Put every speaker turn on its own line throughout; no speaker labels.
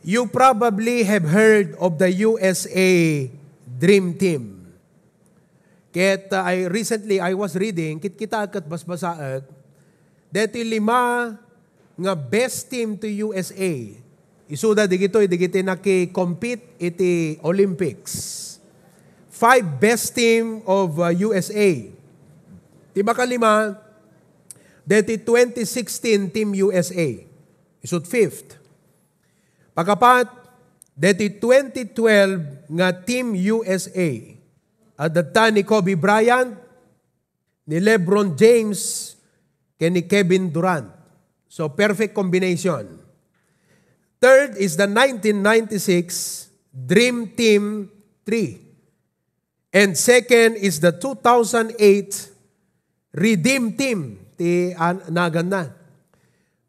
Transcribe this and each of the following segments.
You probably have heard of the USA Dream Team. Ket I was reading, kita kat basbasaat, deti 5 nga best team to USA. Isuda digitoy naki-compete iti Olympics. 5 best team of USA. Tiba ka 5, deti 2016 Team USA. Isut 5th. Pagkapat, deti 2012 nga Team USA. At data ni Kobe Bryant, ni LeBron James, ken ni Kevin Durant. So, perfect combination. Third is the 1996 Dream Team 3. And second is the 2008 Redeem Team. Ti nagan na.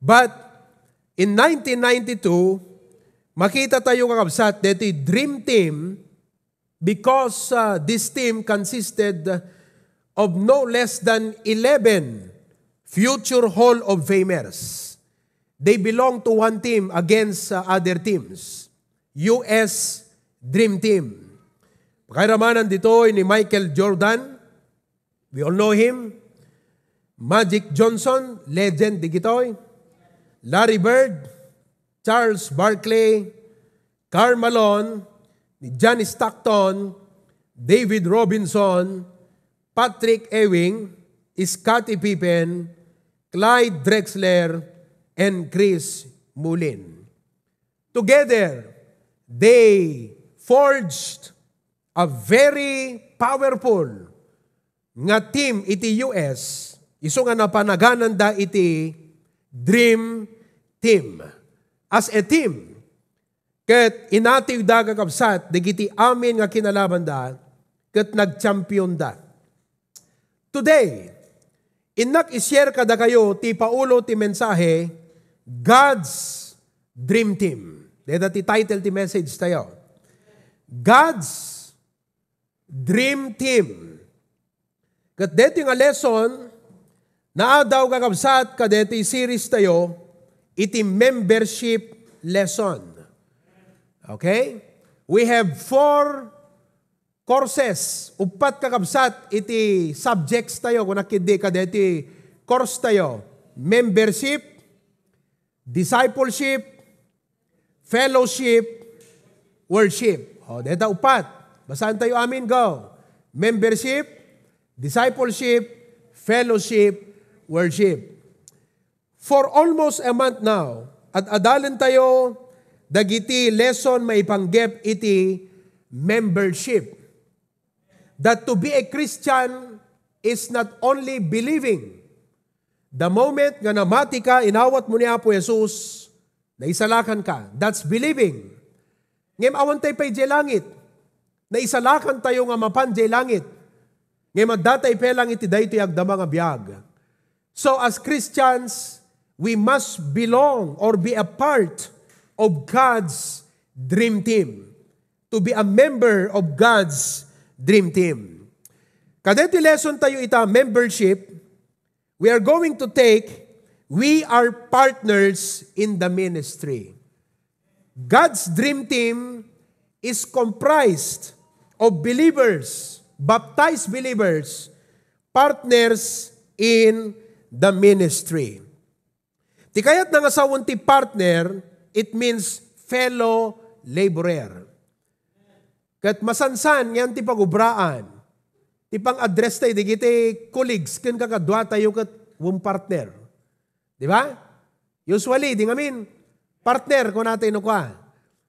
But in 1992, makita tayo kakabsat dito Dream Team because this team consisted of no less than 11 future Hall of Famers. They belong to one team against other teams. US Dream Team. Pakiramanan dito ni Michael Jordan. We all know him. Magic Johnson, legend di gitoy. Larry Bird, Charles Barkley, Karl Malone, John Stockton, David Robinson, Patrick Ewing, Scottie Pippen, Clyde Drexler, and Chris Mullin. Together, they forged a very powerful nga team iti US, iso nga napanaganan da iti Dream Team. As a team, ket inatiw da kakabsat, digiti amin nga kinalaban da, ket nag-champion da. Today, inak ishare kada kayo ti paulo ti mensahe, God's Dream Team. Dito ti title ti message tayo. God's Dream Team. Ket dito nga lesson, naadaw kakabsat ka dito series tayo, iti membership lesson. Okay? We have 4 courses. Upat kakabsat iti subjects tayo. Kung nakindi ka deti course tayo. Membership, discipleship, fellowship, worship. O, deta upat. Basahan tayo amin, go. Membership, discipleship, fellowship, worship. For almost a month now, at adalan tayo, dagiti lesson maipanggep iti membership. That to be a Christian is not only believing. The moment nga namati ka, inawat mo ni Apo Jesus, naisalakan ka, that's believing. Ngem awan tayo pa'y langit, naisalakan tayo nga mapan langit. Ngem addatay pelang iti daytoy agdama nga biag. So as Christians, we must belong or be a part of God's dream team. To be a member of God's dream team. Kadeti lesson tayo ita, membership, we are going to take, we are partners in the ministry. God's dream team is comprised of believers, baptized believers, partners in the ministry. Ti kayat nga sawon ti partner, it means fellow laborer. Kat masansan yan ti pagubraan. Ti pang-address tayo, digiti colleagues, kin kakadwa tayo kat wong partner. Di ba? Usually, di ngamin, partner ko natin no kwa.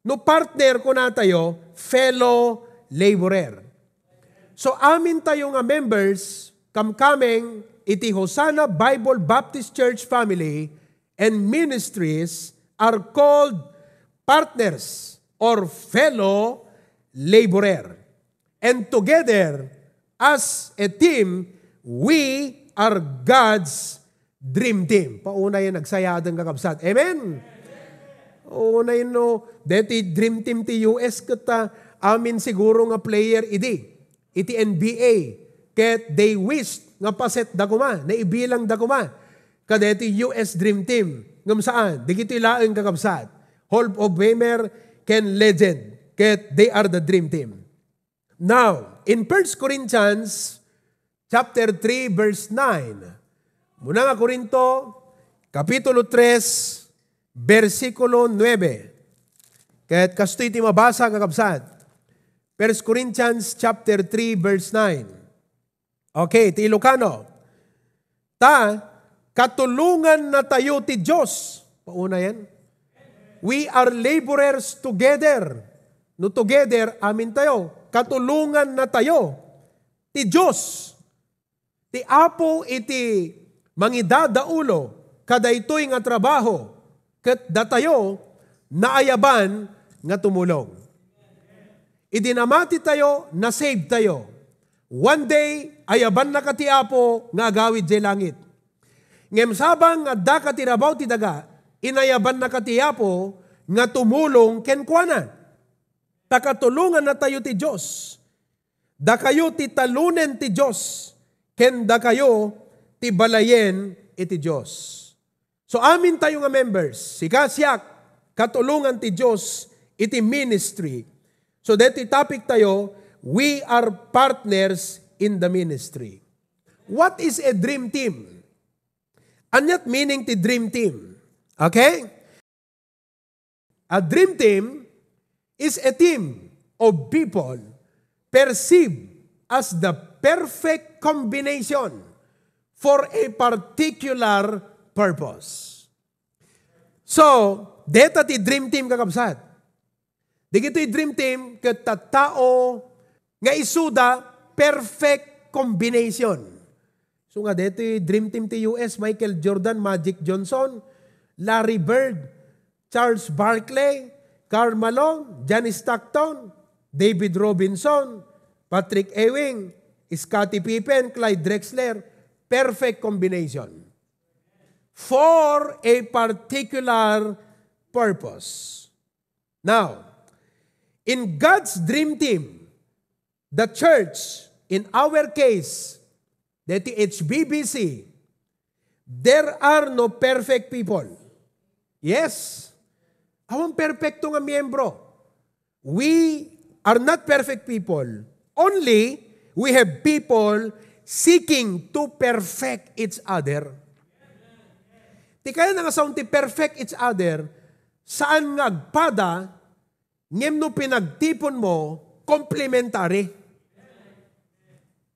No partner ko na tayo, fellow laborer. So amin tayo nga members, kamkameng iti Hosanna Bible Baptist Church family and ministries are called partners or fellow laborer. And together, as a team, we are God's dream team. Pauna yung nagsayadan kakabsat. Amen? Pauna yun no, deti dream team ti US kata amin siguro nga player iti NBA. Ket they wished nga paset daguma, naibilang daguma. Kadeti US dream team. Ngam saan? Digiti laeng kakabsat. Hall of Famer, Ken Legend. Ket they are the dream team. Now, in 1 Corinthians chapter 3, verse 9, muna nga Korinto, kapitulo 3, versikulo 9. Ket kastoy ti mabasa kakabsat. 1 Corinthians chapter 3, verse 9. Okay, ti Ilokano. Katulungan na tayo ti Diyos. Pauna yan. We are laborers together. No together, amin tayo. Katulungan na tayo. Ti Diyos. Ti Apo iti mangidadaulo. Kadaytoy nga trabaho. Ket datayo naayaban nga tumulong. Idinamati tayo, na-save tayo. One day, ayaban na kati Apo nga agawid jay langit. Ngem sabang adda katirabaw ti daga, inayaban na kati Apo nga tumulong kenkwana. Takatulungan na tayo ti Diyos. Da kayo ti talunen ti Diyos. Ken da kayo ti balayen iti Diyos. So amin tayo nga members, sikasyak, katulungan ti Diyos iti ministry. So deti topic tayo, we are partners in the ministry. What is a dream team? Anyat meaning ti dream team? Okay? A dream team is a team of people perceived as the perfect combination for a particular purpose. So, deta ti dream team kakabsat. Di kito'y dream team katatao nga isuda perfect combination. So nga deto'y dream team ti US, Michael Jordan, Magic Johnson, Larry Bird, Charles Barkley, Karl Malone, Johnny Stockton, David Robinson, Patrick Ewing, Scottie Pippen, Clyde Drexler. Perfect combination. For a particular purpose. Now, in God's dream team, the church, in our case, the HBBC, there are no perfect people. Yes, awang perfecto nga miyembro. We are not perfect people. Only, we have people seeking to perfect each other. Di kaya nga sound ti perfect each other, saan nga agpada, ngem no pinagtipon mo, complementary.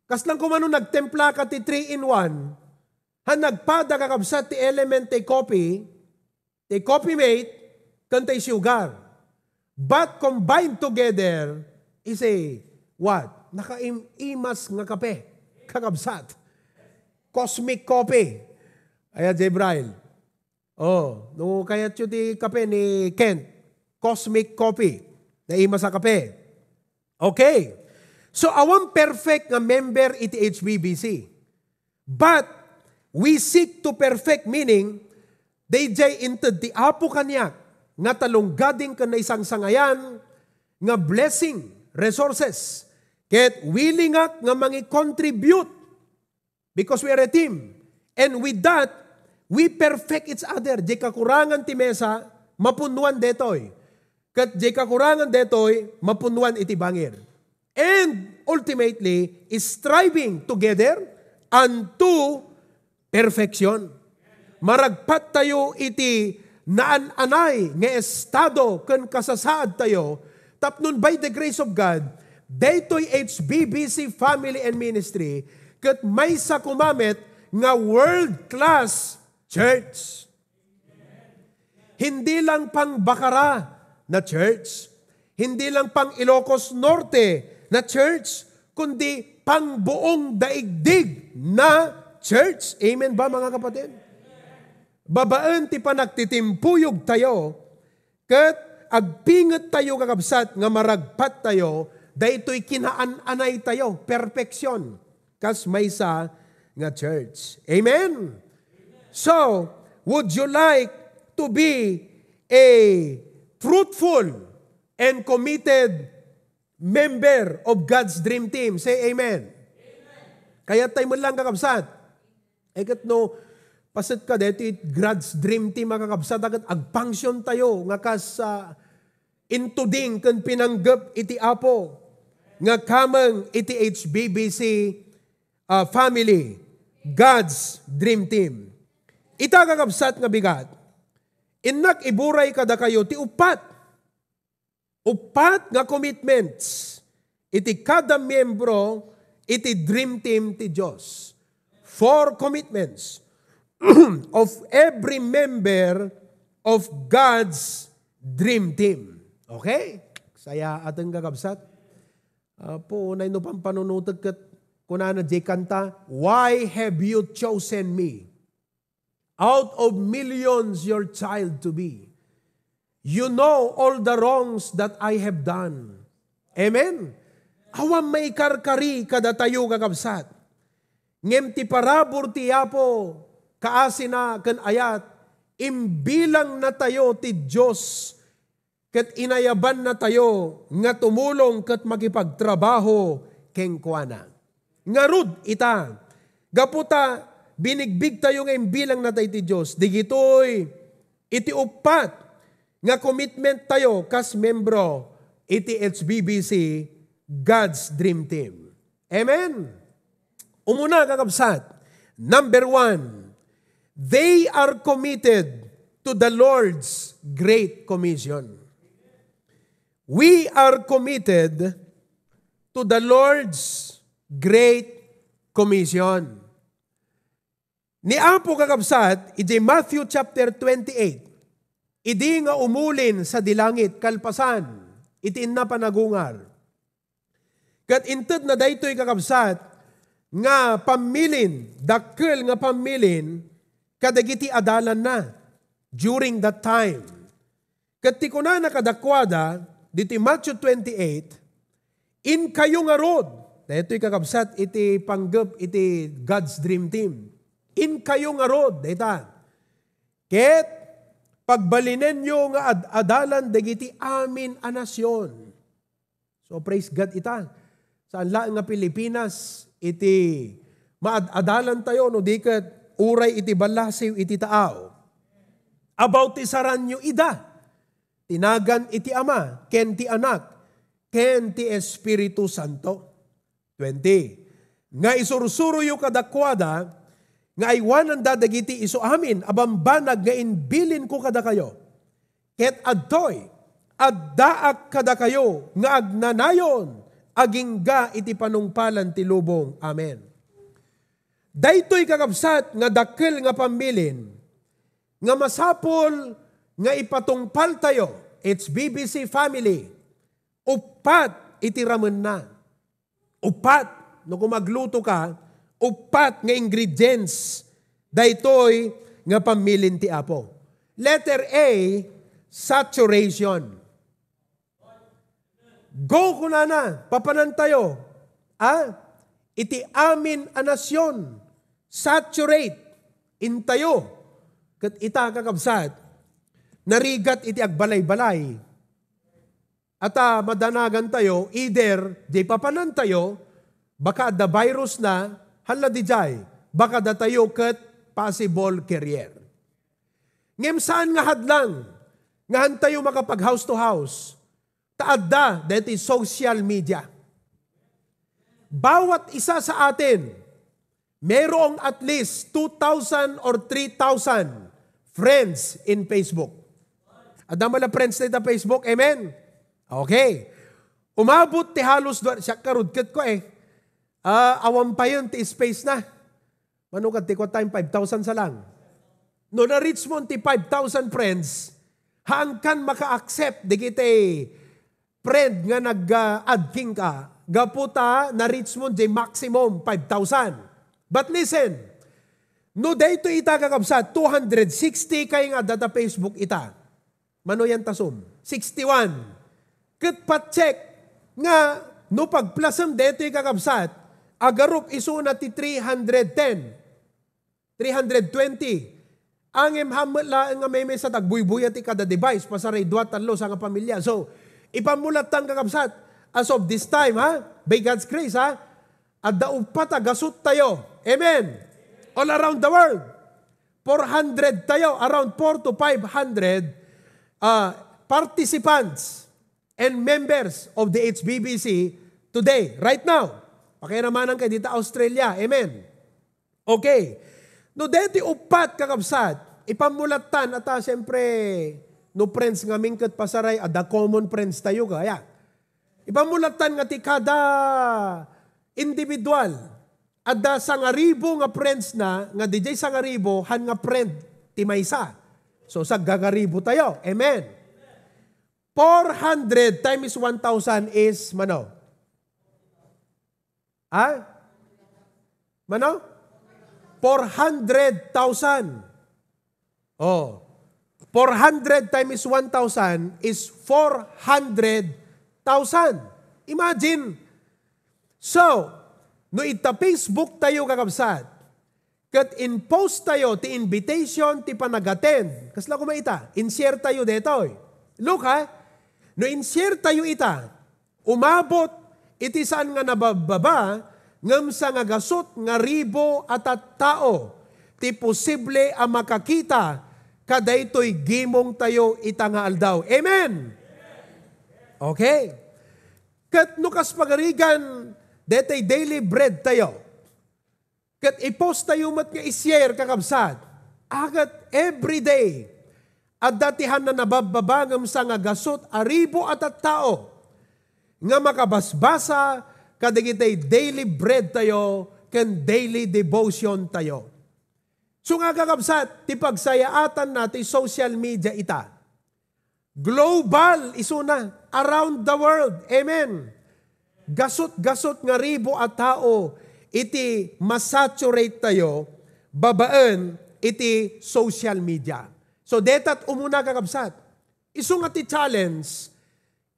Kas lang kumano nagtempla ka ti 3-in-1, han nagpada kakabsat ti element ti coffee mate, kantay sugar. But combined together is a what? Nakaimas nga kape. Kakabsat. Cosmic coffee. Ayan, J. Braille. Oh, no kaya ti kape ni Kent. Cosmic coffee. Naima sa kape. Okay. So, awan perfect nga member iti HBBC. But, we seek to perfect meaning, they jay into the Apo kanyak, nga talunggading ka na isang sangayan, nga blessing, resources, ket willing nga mangi-contribute, because we are a team. And with that, we perfect each other. Di kakurangan ti mesa, mapunuan detoy. Kat di kakurangan detoy, mapunuan iti bangir. And ultimately, is striving together unto perfection. Maragpat tayo iti naan-anay nga estado ken kasasaad tayo, tapnon by the grace of God, daytoy HBBC Family and Ministry, ket may sa kumamit nga world-class church. Hindi lang pang Bacarra na church, hindi lang pang Ilocos Norte na church, kundi pang buong daigdig na church. Amen ba mga kapatid? Babaan ti panagtitimpuyog tayo, ket agpinget tayo kakabsat nga maragpat tayo, daytoy kinaan-anay tayo, perfection, kas maysa nga church. Amen? So, would you like to be a fruitful and committed member of God's dream team? Say amen. Kaya tayo mo lang kakabsat. Ekat no, Pasit ka dito, God's dream team makakabsat agad, agpangsyon tayo, nga kas intuding kan pinanggap iti apo, nga kamang iti HBBC family, God's dream team. Ita kakabsat nga bigat, inak iburay kada kayo, ti upat nga commitments, iti kada miyembro, iti dream team ti Diyos. 4 commitments of every member of God's dream team. Okay? Saya ateng kakabsat. Po, na ino pang panunutag kat kunana di kanta, why have you chosen me? Out of millions your child to be. You know all the wrongs that I have done. Amen? Awam may karkari kada tayo kakabsat. Ngem ti parabor ti apo, kaasina kan ayat, imbilang na tayo ti Diyos, kat inayaban na tayo, nga tumulong kat makipagtrabaho keng kuana. Ngarud ita, gaputa, binigbig tayo nga imbilang na tayo ti Diyos, digitoy, iti upat, nga commitment tayo kas membro, iti HBBC, God's Dream Team. Amen? Umuna kakabsat, number 1, they are committed to the Lord's Great Commission. We are committed to the Lord's Great Commission. Ni Apo kakabsat, iti Matthew chapter 28, idi nga umulin sa dilangit, kalpasan, iti na panagungar. Kat inted na daytoy kakabsat, nga pamilin, dakkel nga pamilin, kadagiti adalan na, during that time. Kat ti kuna nakadakwada, diti Matthew 28, in kayo nga rod, daytoy kakabsat, iti panggap, iti God's Dream Team. In kayo nga rod, dayta. Ket, pagbalinen nyo nga adalan dagiti amin a nasyon. So praise God ita. Saan laang nga Pilipinas, iti maadalan tayo, no dikat uray iti balasiw iti taaw. About ti saranyo ida. Tinagan iti ama, ken ti anak, ken ti Espiritu Santo. 20. Nga isursuruyo kadakwada, nga aywanan dadagiti iso amin, abambanag nga inbilin ko kada kayo. Ket adtoy, addaak kada kayo, nga agnanayon, agingga iti panungpalan ti lubong. Amen. Daytoy kakabsat, nga dakkel nga pambilin, nga masapol, nga ipatungpal tayo, HBBC family, upat iti ramen na. Upat, no kung magluto ka, upat nga ingredients daytoy nga pamilin ti Apo. Letter A, saturation. Go kunana, papanan tayo. Iti amin a nasyon, saturate in tayo. Kat ita kakabsat, narigat iti agbalay-balay. At madanagan tayo, either di papanan tayo, baka the virus na, hala di jay, baka da tayo kat possible carrier. Ngem saan nga hadlang, nga tayo makapag house to house, taadda, dati social media. Bawat isa sa atin, merong at least 2,000 or 3,000 friends in Facebook. Adama na friends na ita Facebook, amen? Okay. Umabot ti halos, siya karudkat ko awam pa yun, ti space na. Manukat, ti ko time 5,000 sa lang. No na-reach mo ti 5,000 friends, hangkan maka-accept di kita friend nga nag-adking ka, gaputa na-reach mo di maximum 5,000. But listen, no dayto ita kakabsat, 260 kay nga data Facebook ita. Mano yan tasum? 61. Kat pa-check nga, no pag-plasam dayto kakabsat, agarup iso na ti 310, 320. Angem hamla nga may sa tagbuy-buya ti kada device, pasaray 2-3 sa nga pamilya. So, ipamulat tang kakabsat, as of this time, by God's grace, at daupata, gasot tayo. Amen. All around the world. 400 tayo, around 4 to 500 participants and members of the HBBC today, right now. Pakiramanan kayo dito Australia. Amen. Okay. No, deti upat kakabsat, ipamulatan at siyempre, no friends nga mingkat pasaray, ada common friends tayo kaya. Ipamulatan nga ti kada individual, ada sangaribo nga friends na, nga DJ sangaribo, han nga friend, ti maysa. So, sa gagaribo tayo. Amen. 400 times 1,000 is, mano? Mano? 400,000. Oh. 400 times 1,000 is 400,000. Imagine. So, no ita Facebook tayo kakabsat, kat in-post tayo ti invitation ti panagaten. Kasla ko maita, in-share tayo dito. Look ha, no in-share tayo ita, umabot iti saan nga nabababa, ngam sa nga gasot nga ribo at tao, ti posible a makakita, kada ito'y gimong tayo ita nga aldaw. Amen! Okay. Kat nukas pagarigan, detay daily bread tayo. Kat i-post tayo mat nga i-share kakabsat. Agat everyday. At datihan na nabababangam sa nga gasot aribo at tao. Nga makabasbasa kadigitay daily bread tayo ken daily devotion tayo. So nga kakabsat, ti pagsayaatan natin social media ita. Global isuna around the world. Amen. Gasot-gasot nga ribo at tao iti masaturate tayo, babaan iti social media. So, detat umuna kakabsat. Isu nga ti challenge,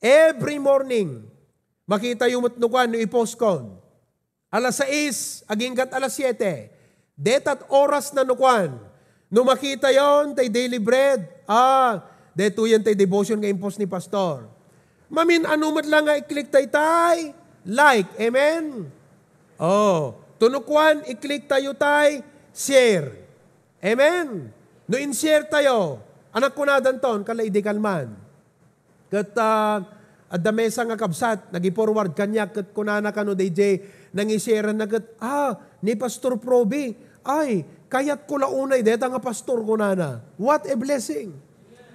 every morning, makita yung matnukan no i-post kon. Alas 6, agingkat alas 7. Detat oras na nukuan. No makita yon tay daily bread, deto yan tay devotion nga impost ni pastor. Mamin, anumat lang nga i-click tay, like, amen? Oh, tunukwan, i-click tayo share. Amen? No in-share tayo, anak ko na danton, kalay di kalman. Kat, at mesa nga kabsat, nag-forward kanya, kat kunana ka no DJ, nang-i-share na kat, ni Pastor Provy, ay, kayat ko launay, deta nga pastor kunana. What a blessing.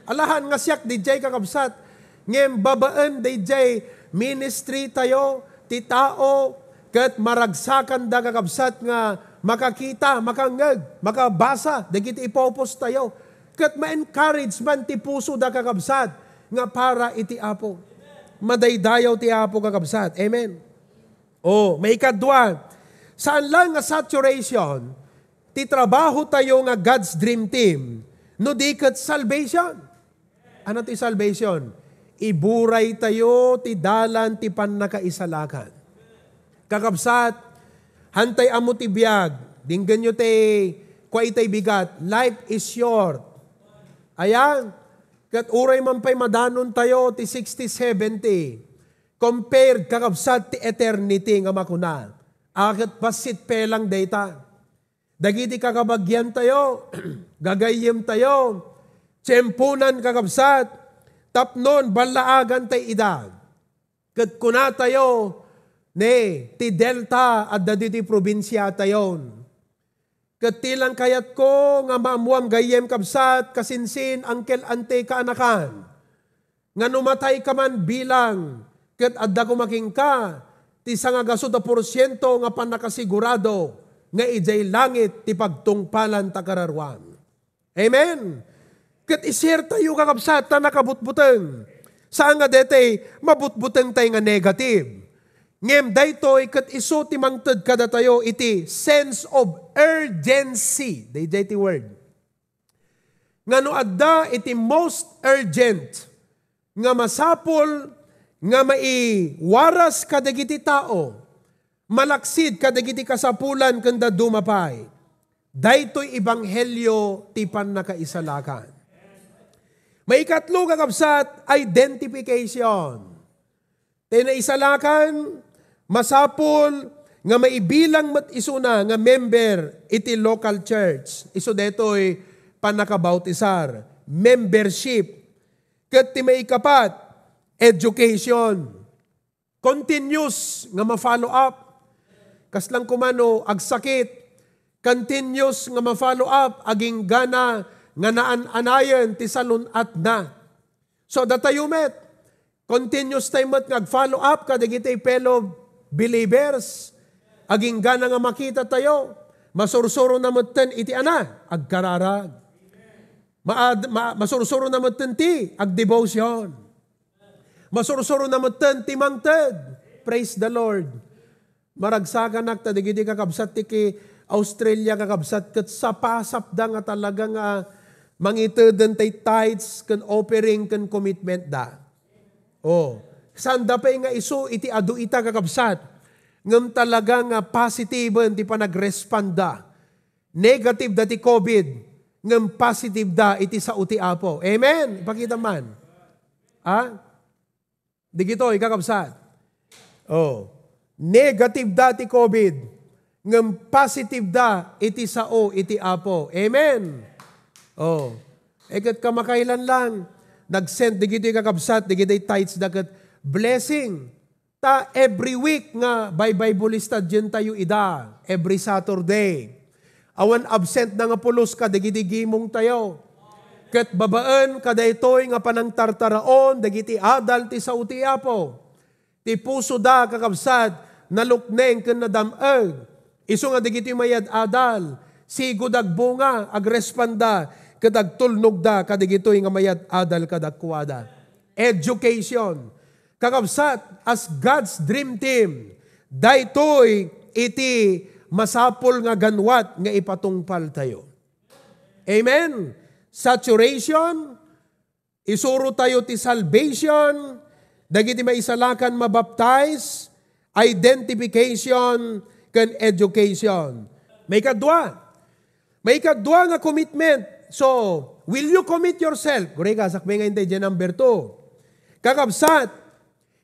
Alahan nga siyak, DJ kakabsat, ngem babaan, DJ, ministry tayo, ti tao, kat maragsakan da kakabsat nga makakita, makangag, makabasa, dagiti ipopos tayo. Kat ma-encourage man ti puso da kakabsat nga para iti apo. Madaydayaw ti apo kakabsat. Amen. May ikadwa. Saan lang nga saturation, ti trabaho tayo nga God's dream team, no di kat salvation. Ano ti salvation? Iburay tayo ti dalan ti pannakaisalakan. Kakabsat, hantay amo ti biyag, dinggan nyo kwa itay bigat, life is short. Ayan, kat uray man pa'y madanon tayo ti 60, 70. Compared kakabsat ti eternity nga makuna. Akat pasit pelang data. Dagiti kakabagyan tayo, gagayim tayo, tsempunan kakabsat, tapnon, balaagan tay idag. Kat kuna tayo, ti Delta at dati probinsya tayon. Katilang kayat ko nga maamuang gayem kabsat, kasinsin, angkel, ante, kaanakan. Nga numatay ka man bilang, kat adda kumaking ka, ti sangagasot a porsyento nga panakasigurado, nga ijay langit ti pagtungpalan takararwan. Amen. Kat ishare tayo kakabsat, ta nakabutbuteng. Saan nga dete, mabutbuteng tayo nga negative. Ngem daytoy kat iso ti mangted kada tayo iti sense of urgency. Dayjay ti word. Ngano adda iti most urgent nga masapol nga maiwaras kadagiti tao, malaksid kadagiti kasapulan kanda dumapay. Daytoy ebanghelyo ti pannakaisalakan. May ikatlo kakabsat, identification. Tinaisalakan, masapol, nga maibilang mat isuna nga member iti local church. Iso detoy panakabautisar, membership. Ket ti maikapat, education. Continuous nga ma-follow up. Kaslang kumano agsakit, continuous nga ma-follow up aging gana nga naan-anayan ti salunat na. So datayumet, continuous time at nag-follow up kadigiti fellow believers. Aging gana nga makita tayo, masursuro na maten iti ana, agkararag. Masursuro na maten ti, ag-devotion. Masursuro na maten ti mangted. Praise the Lord. Maragsagan nakta, digiti kakabsat ti ki Australia kakabsat kat sapasapda nga talaga nga mangiteden tay tithes kan offering kan commitment da. Oh, sanda pa nga isu iti adu ita kakabsat ngem talaga nga positive ti panagresponda. Negative da ti COVID ngem positive da iti sa uti apo. Amen. Ipakita man. Ha? Digito ikakabsat. Oh, negative da ti COVID ngem positive da iti sao iti apo. Amen. Oh. Ekat kamakailan lang, nag-send, digito'y kakabsat, digito'y tithes, dagat blessing. Ta every week nga, by Bibleista dyan tayo ida, every Saturday. Awan absent na nga pulos ka, digito'y gimong tayo. Kat babaan, kada ito'y nga panang tartaraon, digito'y adal ti sa uti apo. Ti puso da kakabsat, nalukneng kan nadamag. Iso nga digito'y mayad adal, sigod agbunga, agrespanda, kadag tulnog da, kadigito'y nga mayat adal kadagkwada. Education. Kakabsat, as God's dream team, daytoy iti masapol nga ganwat nga ipatungpal tayo. Amen? Saturation, isuro tayo ti salvation, dagiti maisalakan mabaptize, identification, kan education. May kadwa nga commitment. So, will you commit yourself? Kureka, sakbay nga hindi dyan number 2. Kakabsat,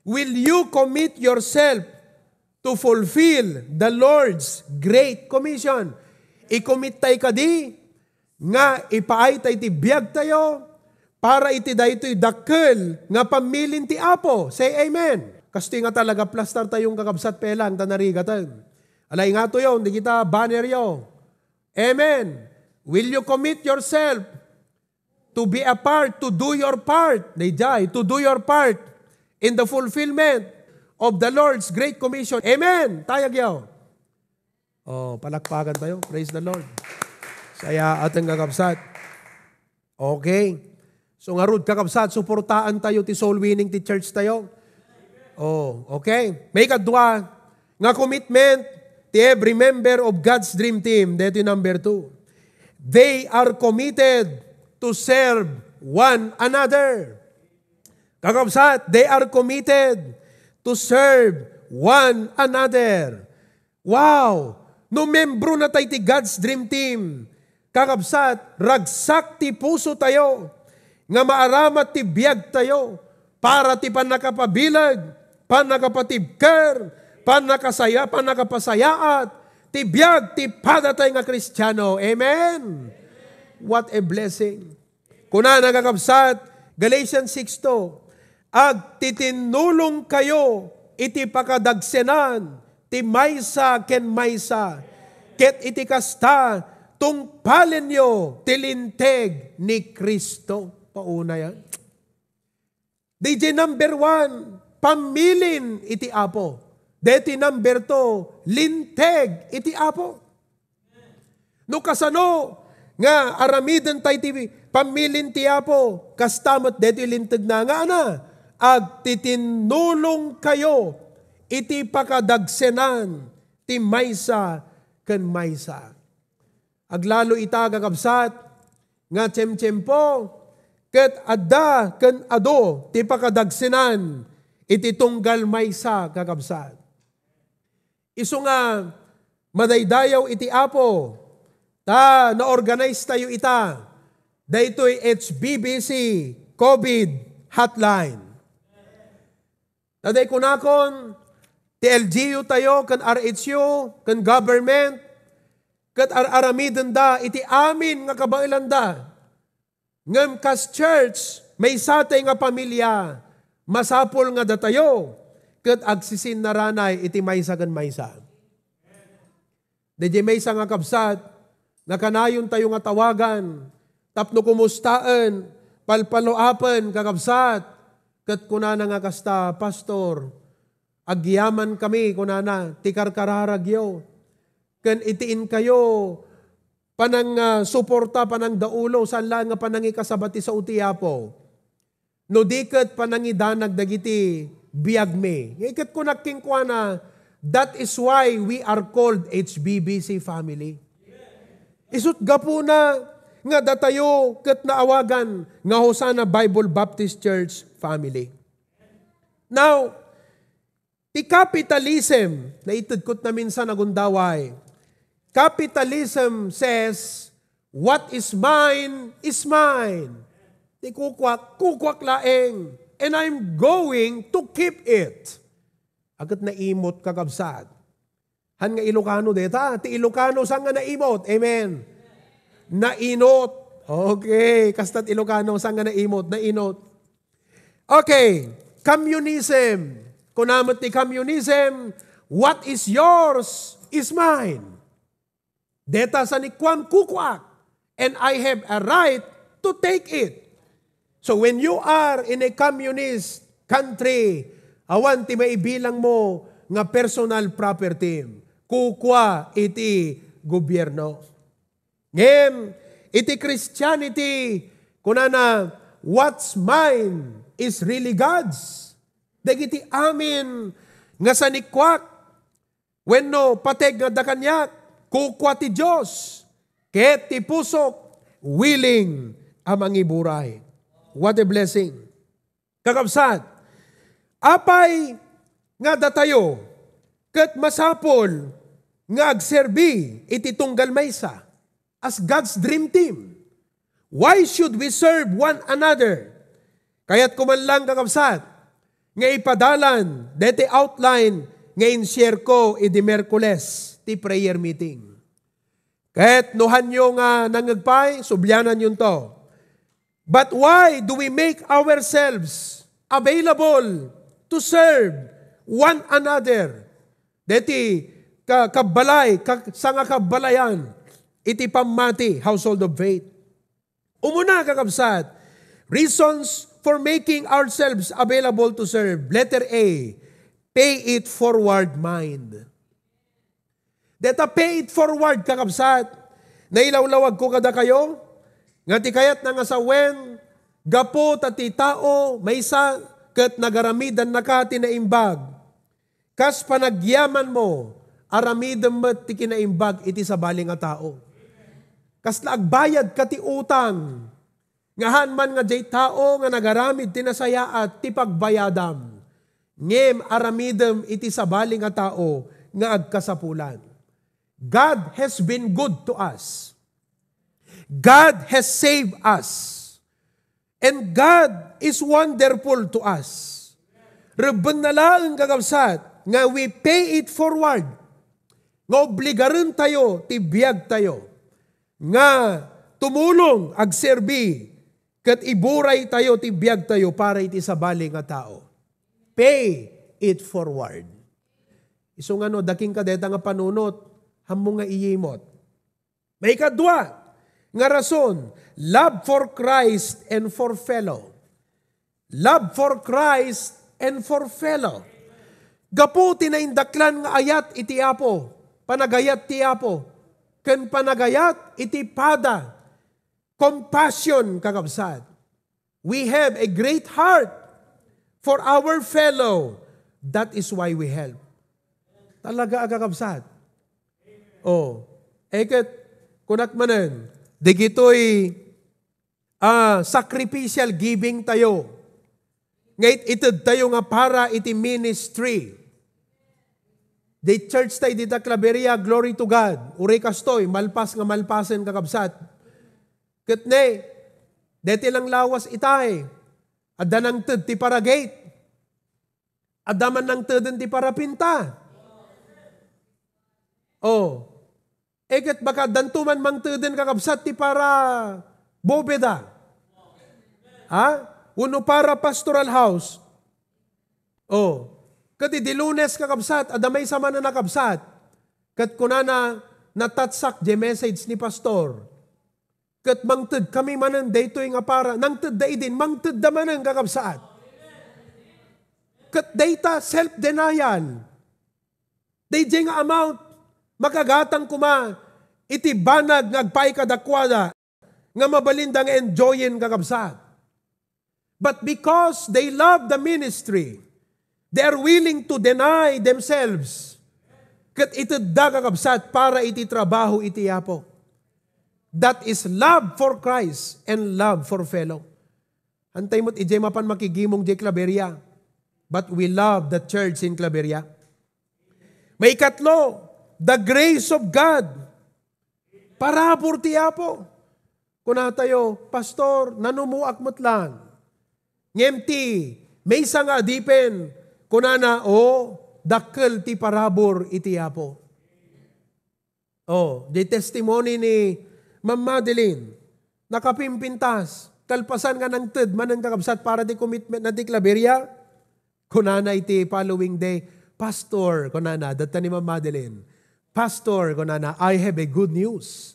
will you commit yourself to fulfill the Lord's Great Commission? I-commit tayo kadi, nga ipaay tayo ti biyag tayo, para iti daytoy dakkel nga pamilin ti Apo. Say amen. Kasi nga talaga plaster tayong kakabsat pelang, tanarigatan. Alay nga to yun, di kita banner yun. Amen. Will you commit yourself to be a part, to do your part, to do your part in the fulfillment of the Lord's Great Commission? Amen. Tayag yaw. Oh, palakpakan tayo. Praise the Lord. Saya ateng kakabsat. Okay. So nga rod kakabsat, suportaan tayo ti soul winning ti church tayo. Oh, okay. May kadwa nga commitment ti every member of God's dream team. Dito yung number 2. They are committed to serve one another. Kakabsat, they are committed to serve one another. Wow! No membro na tayo ti God's dream team. Kakabsat, ragsak ti puso tayo, nga maaramat ti biyag tayo, para ti panakapabilag, panakapatibker, panakapasayaat, tibiyag, tipadatay nga Kristiyano. Amen? What a blessing. Kuna nagakabsat, Galatians 6:2, agtitinulong kayo, iti pakadagsenan, ti maysa ken maysa, ket iti kasta, tungpalen nyo, tilinteg ni Kristo. Pauna yan. DJ number 1, pamilin iti Apo. Deti number 2, linteg iti Apo. No kasano nga aramiden tayo ti pamilin ti Apo, kastamat deti linteg na nga ana, agtitinulong kayo iti pakadagsenan ti maysa ken maysa. Aglalo ita kakabsat nga tiyempo ket adda ken ado ti pakadagsenan iti tunggal maysa kakabsat. Isu nga madaydayaw iti Apo, ta na-organize tayo ita, daytoy HBBC COVID hotline. Taday kunakon, ti LGU tayo, kan RHU, kan government, kat aramiden da, iti amin nga kabailan da. Ngam kas church, may satay nga pamilya, masapol nga datayo, kat agsisin na ranay, iti maysa kan maysa. Dedi maysa nga kabsat, nga kanayon tayo nga tawagan, tapno kumustaan, palpaloapan kakabsat, kat kunana nga kasta, pastor, agyaman kami, kunana, tikarkararagyo, kan itiin kayo, panang suporta, panang daulo, saan lang nga panang ikasabati sa utiapo, no diket panang idanag dagiti biyagme. Ikat kunaking kuana, that is why we are called HBBC family. Isut gapo na nga datayo ket naawagan nga Hosanna Bible Baptist Church family. Now, ti capitalism, na itudkot na minsan agundaway, capitalism says, what is mine is mine. Ti kukwak laeng, and I'm going to keep it. Agat naimot kakabsat. Han nga Ilokano deta, ti Ilokano sang nga naimot. Amen. Nainot. Okay, kastat Ilokano sang nga naimot, nainot. Okay, communism. Kunamot ni communism, what is yours is mine. Deta sa nikwam kukwak, and I have a right to take it. So when you are in a communist country, awan ti maibilang mo nga personal property. Kukwa iti gobyerno. Ngem, iti Christianity, kunana, what's mine is really God's. Dagiti amin nga sanikwak, wenno pateg nga dakanyak, kukwa ti Diyos, ket ti pusok, willing amang iburay. What a blessing. Kakabsat, apay nga datayo, ket masapol nga agserbi iti tunggal maysa as God's dream team. Why should we serve one another? Kaya't kumanlang kakabsat, nga ipadalan, deti outline, nga in-share ko iti Merkules, ti prayer meeting. Kaya't nuhan nyo nga nangagpay, subyanan yun to. But why do we make ourselves available to serve one another? Deti kabalay, sanga kabalayan, iti pamati, household of faith. Umuna kakabsat, reasons for making ourselves available to serve. Letter A, pay it forward mind. Deta pay it forward kakabsat, nailawlawag ko kada kayo, nga ti kayat na nga sa wen, gapo tati tao, maysa ket nagaramidan na ka tinaimbag. Kas panagyaman mo, aramidem met ti kinaimbag iti sabali nga tao. Kas laagbayad ka ti utang, ngahan man nga jay tao nga nagaramid tinasayaat ti pagbayadam. Ngem aramidem iti sabali nga tao nga agkasapulan. God has been good to us. God has saved us. And God is wonderful to us. Reben na lang kakabsat, nga we pay it forward. Nga obligaran tayo, tibiyag tayo. Nga tumulong, agserbi, kat iburay tayo, tibiyag tayo, para iti sabali nga tao. Pay it forward. Isong daking kadeta nga panunot, hamo nga iyimot. May kadwa, nga rason, love for Christ and for fellow. Love for Christ and for fellow. Gapo tinaindaklan nga ayat iti apo, panagayat ti apo, ken panagayat iti pada, compassion kakabsat. We have a great heart for our fellow. That is why we help. Talaga kakabsat. Eket, kunak manen, digito'y sacrificial giving tayo. Ngayit itid tayo nga para iti ministry. The church tayo dita Claveria, glory to God. Uri kastoy, malpas nga malpasen kakabsat. Katne, deti lang lawas itay. Adda nang tid ti paragate. Adaman ng teden ti parapinta. Oh. Eket baka dantuman mang teden kakabsat ti para bobeda. Uno para pastoral house. Oh. Kati di Lunes kakabsat, adamay sama na nakabsat. Kat kunana natatsak di message ni pastor. Kat mangted kami manan daytoy nga para, nang ted da idin, mangted da manan kakabsat. Kat data self-denial. Day nga amount, makagatang kuma, iti banag ngagpay kadakwada, nga mabalindang enjoyin kakabsat. But because they love the ministry, they are willing to deny themselves. Kat iti da kakabsat para iti trabaho iti yapo. That is love for Christ and love for fellow. Antay mo't ijay mapan makigimong di Claveria. But we love the church in Claveria. May ikatlo, the grace of God. Para purti apo. Kuna tayo, pastor, nanumuak mo't lang. Ngemti, may isang adipen, kuna na, dakkel ti parabor iti apo. The testimony ni Ma'am Madeline, nakapimpintas, kalpasan nga ng ted, manang kakabsat para di commitment na di Claveria, kunana iti following day, Pastor, kunana, data ni Ma'am Madeline, Pastor, kunana, I have a good news.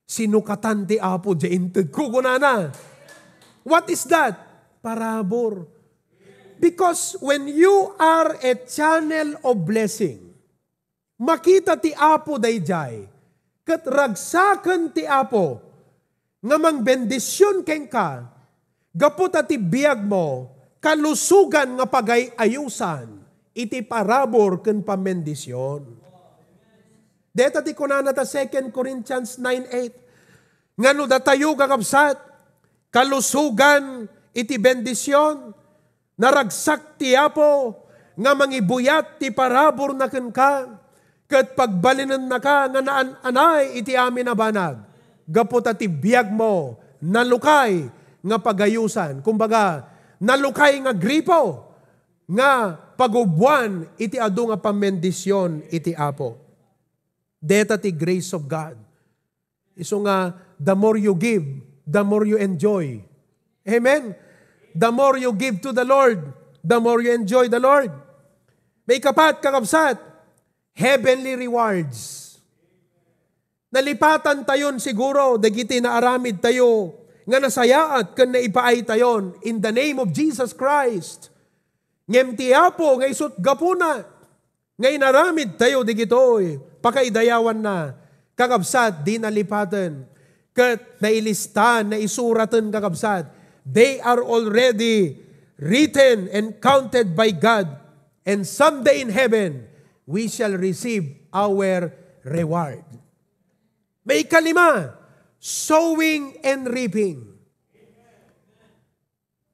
Sinukatan ti apo di inted ko, kunana. What is that? Parabor. Because when you are a channel of blessing, makita ti apo dayjay, kat ragsaken ti apo, nga mang bendisyon ken ka, gapot ati biyag mo, kalusugan nga pagayayusan, iti parabor ken pamendisyon. Deta ti kunana ta 2 Corinthians 9:8, ngano datayo kakabsat, kalusugan iti bendisyon, naragsak ti apo, nga mangibuyat ti parabor na ken ka, kat pagbalinan na ka, nga naan-anay iti amin na banag, gapot ati biyag mo, nalukay nga pagayusan. Kumbaga, nalukay nga gripo, nga pagubuan iti adu nga pamendisyon iti apo. Deta ti grace of God. Iso nga, the more you give, the more you enjoy. Amen? The more you give to the Lord, the more you enjoy the Lord. May kapat, kakabsat, heavenly rewards. Nalipatan tayon siguro, dagiti na aramid tayo, nga nasayaat kan naipaay tayon, in the name of Jesus Christ. Ngem ti apo, nga isut gapuna, nga inaramid tayo, digitoy, pakaidayawan na, kakabsat, di nalipatan, kat nailistan, naisuratan kakabsat, they are already written and counted by God, and someday in heaven, we shall receive our reward. May kalima, sowing and reaping.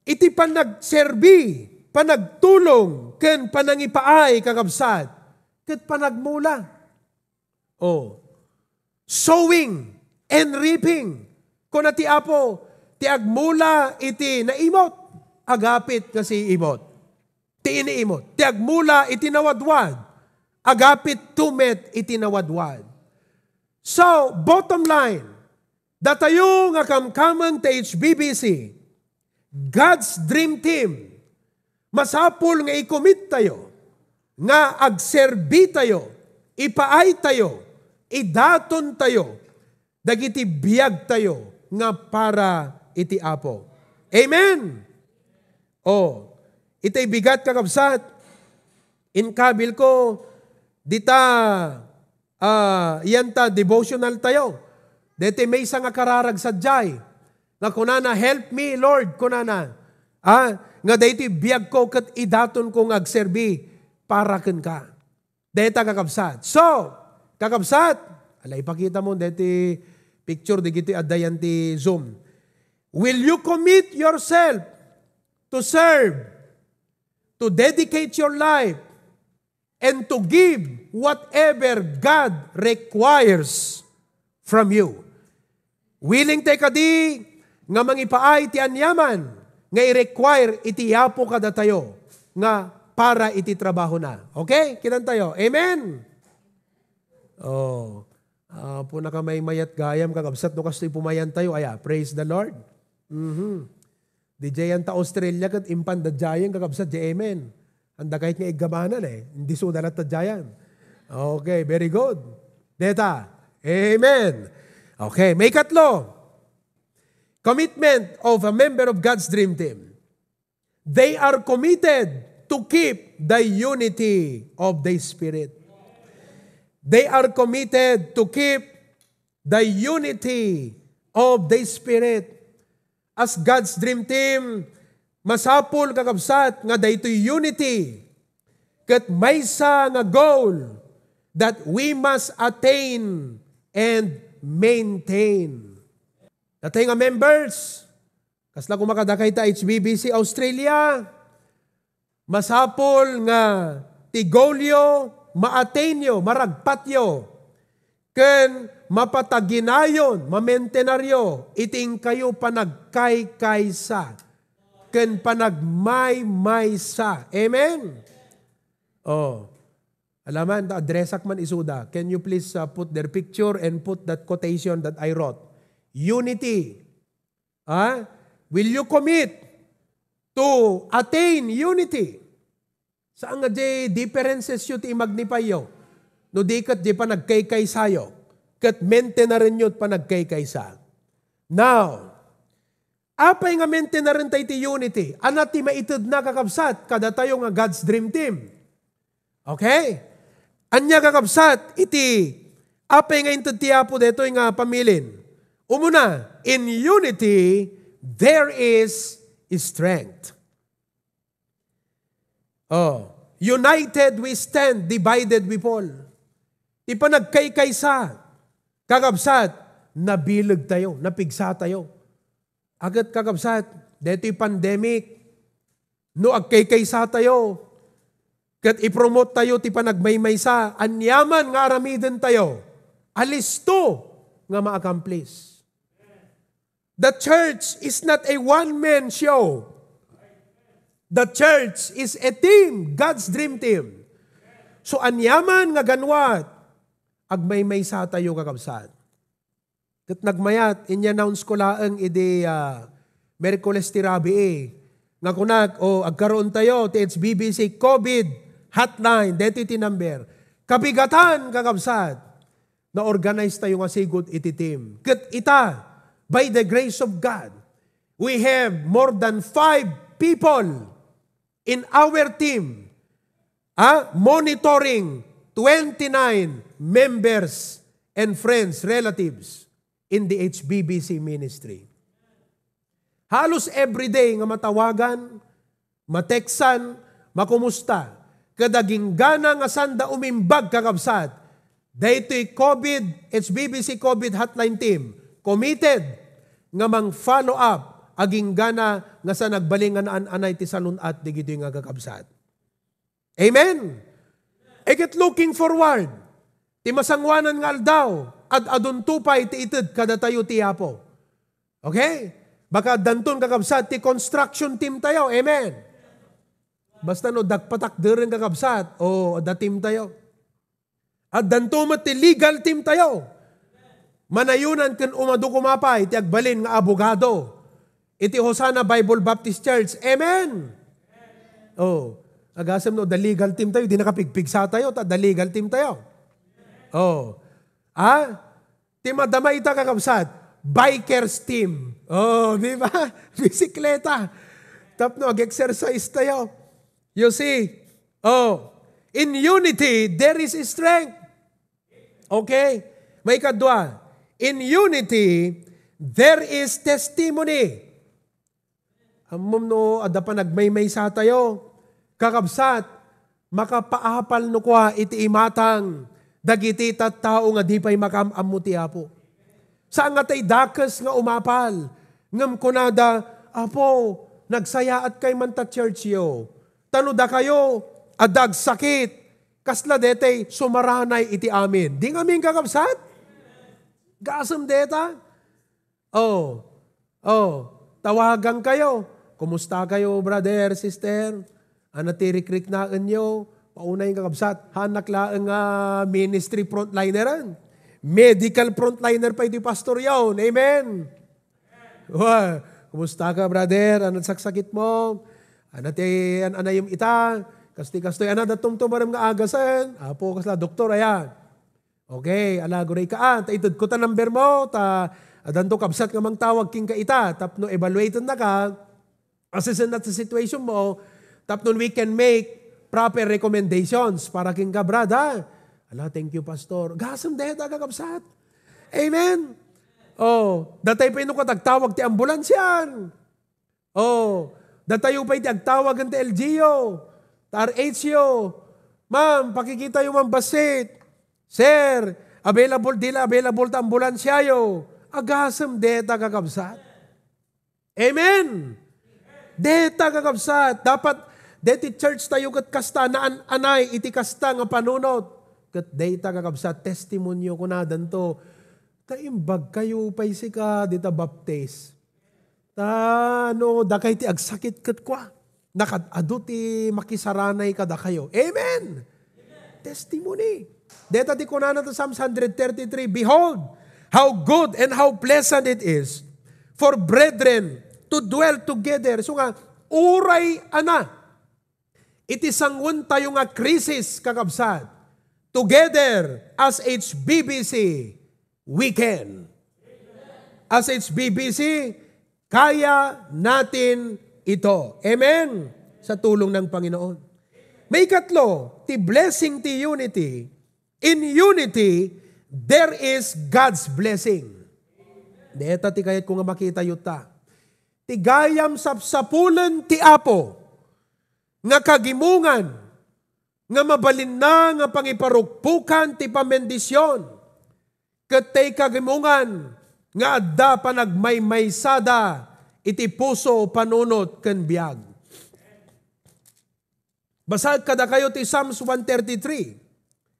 Iti panagserbi, panagtulong, ken panangipaay kakabsat, ket panagmula. Sowing and reaping. Kuna ti apo, ti agmula iti naimot, agapit kasi imot. Ti iniimot. Ti agmula iti nawadwad, agapit tumet itinawadwad. So, bottom line, datayo nga kamkamang ta HBBC, God's Dream Team, masapul nga i-commit tayo, nga agserbi tayo, ipaay tayo, idaton tayo, dagiti biyag tayo, nga para iti apo. Amen! Itay bigat kakabsat, inkabil ko, dita, yan ta, devotional tayo. Dito may isang kararag sadyay. Nga kunana, help me, Lord, kunana. Nga dito biyag ko kat idaton kong agserbi para ken ka. Dito kakabsat. So, kakabsat, ipakita mo, dito picture, dito adayan ti Zoom. Will you commit yourself to serve, to dedicate your life, and to give whatever God requires from you? Willing tayo kadi nga mangipaay ti anyaman, nga i-require iti yapo kada tayo, nga para iti trabaho na. Okay? Kinan tayo. Amen? Oh. Po na ka may mayat gayam, kakabsat no kastoy pumayan tayo. Aya, praise the Lord. Di jayan ta Australia kat impan da jayan kakabsat di amen. Anda kahit nga igamanan Hindi sudalat ta jayan. Okay, very good. Deta. Amen. Okay, may katlo. Commitment of a member of God's dream team. They are committed to keep the unity of the Spirit. They are committed to keep the unity of the Spirit. As God's dream team, masapul kakabsat nga daytoy unity. Ket maysa nga goal that we must attain and maintain. Natay nga members, kasla kumakadakay ta HBBC Australia, masapol nga tigolyo, ma-attain maragpatyo, ken mapataginayon, mamentenaryo, iting kayo panagkay-kaysa, ken panagmay-maysa. Amen? Oh. Alaman, addressak man isuda. Can you please put their picture and put that quotation that I wrote? Unity. Will you commit to attain unity? Saan nga di differences yun ti magnify yo? No di kat di pa nagkay-kaysayo. Kat mente na rin yun pa nagkay-kaysa. Now, apay nga mente na rin tayo ti unity. Anat ti maitid na kakabsat kada tayo nga God's dream team. Okay? Anya kakabsat iti apay nga intid ti apo deto nga pamilin. Umuna, in unity, there is strength. Oh, united we stand, divided we fall. Di pa nagkay-kaysa. Kakabsat, nabilag tayo, napigsa tayo. Agad kakabsat, deto'y pandemic, no agkay-kaysa tayo. Kat ipromote tayo, ti pa nagmaymaysa, anyaman nga aramiden tayo. Alisto nga ma-accomplish. The church is not a one-man show. The church is a team, God's dream team. So anyaman nga ganwat, agmaymaysa tayo kakabsat. Kat nagmayat, in-announce ko laang ide Merkules ti Rabi nga kunak, agkaroon tayo ti HBBC COVID hotline, deti ti number. Kabigatan kakabsat, na organize tayo nga sigud iti team. Kat ita, by the grace of God, we have more than 5 people in our team, monitoring 29 members and friends, relatives in the HBBC ministry. Halos everyday nga matawagan, mateksan, makumusta, kadaging gana nga sanda umimbag kakabsat, daytoy COVID, HBBC COVID hotline team, committed nga mang follow up, aging gana nga sa nagbalingan anay ti salunat di gito nga kakabsat. Amen? Eket looking forward, ti masangwanan nga aldaw, at adun tupay ti ited kada tayo ti apo. Okay? Baka danton kakabsat ti construction team tayo. Amen? Basta no, dagpatak dirin kakabsat, da team tayo. At dantumat ti legal team tayo. Manayunan ken umadu kumapay, ti agbalin nga abogado. Iti Hosanna Bible Baptist Church. Amen? Agasam no, the legal team tayo, di nakapigpigsa tayo, the legal team tayo. Ti madama ita kakabsat, bikers team. Di ba? Bisikleta. Tapno, ag-exercise tayo. You see? In unity, there is strength. Okay? May kadwa. In unity, there is testimony. Amom no, ada pa nagmaymay sa tayo. Kakabsat, makapaapal no kwa iti imatang, dagiti tattao nga di pa'y makamamu ti Apo. Saan nga tay dakas nga umapal, ngam kunada, Apo, nagsayaat kay man ta church yo. Tanuda kayo, adag sakit, kasla detay sumaranay iti amin. Di nga aming kakabsat? Gasam deta? Tawagan kayo. Kumusta kayo, brother, sister? Anatirik-rik na inyo, paunay nga kabsat, hanak laang ministry frontlineran. Medical frontliner pa iti pastor yawn. Amen. Wow. Kumusta ka, brother? Anong saksakit mo? Anayom ita? Kasti-kastoy, tumtumaram nga agasan? Apo, kasla, doktor, ayan. Okay, alaguray ka. Itod ko ta number mo, adanto kabsat nga mang tawag king ka ita, tapno evaluated na ka, assessment na sa situation mo, tapno we can make proper recommendations para king ka, brada. Ala, thank you, pastor. Gasam dahil ka kabsat. Amen. Oh, datay pa ino katagtawag ti ambulansyan. Oh, datayo pa iti agtawag ang ti LGO, RHO. Ma'am, pakikita yung mambasit. Sir, available ta ambulansyayo. Agasam deta kakabsat. Amen. Deta kakabsat. Dapat, deti church tayo kat kasta na anay, iti kasta nga panunot. Kat deta kakabsat, testimonyo ko na danto. Taimbag kayo paisi ka, dita baptize. Dakay ti agsakit kat kwa. Nakadado ti makisaranay kada kayo. Amen. Testimony. Deta ti kunana to Psalms 133, behold, how good and how pleasant it is for brethren to dwell together. So nga, uray ana. Iti sangwan tayo nga krisis kakabsat. Together as HBBC, we can. As HBBC, kaya natin ito. Amen? Sa tulong ng Panginoon. May katlo, ti blessing ti unity. In unity, there is God's blessing. Deta ti kayat ko nga makita yuta. Ti gayam sapsapulan ti Apo, nga kagimungan, nga mabalin na nga pangiparukpukan ti pamendisyon, katay kagimungan, nga adda panagmaymaysada, iti puso panunot ken biag. Basag kada kayo ti Psalms 133.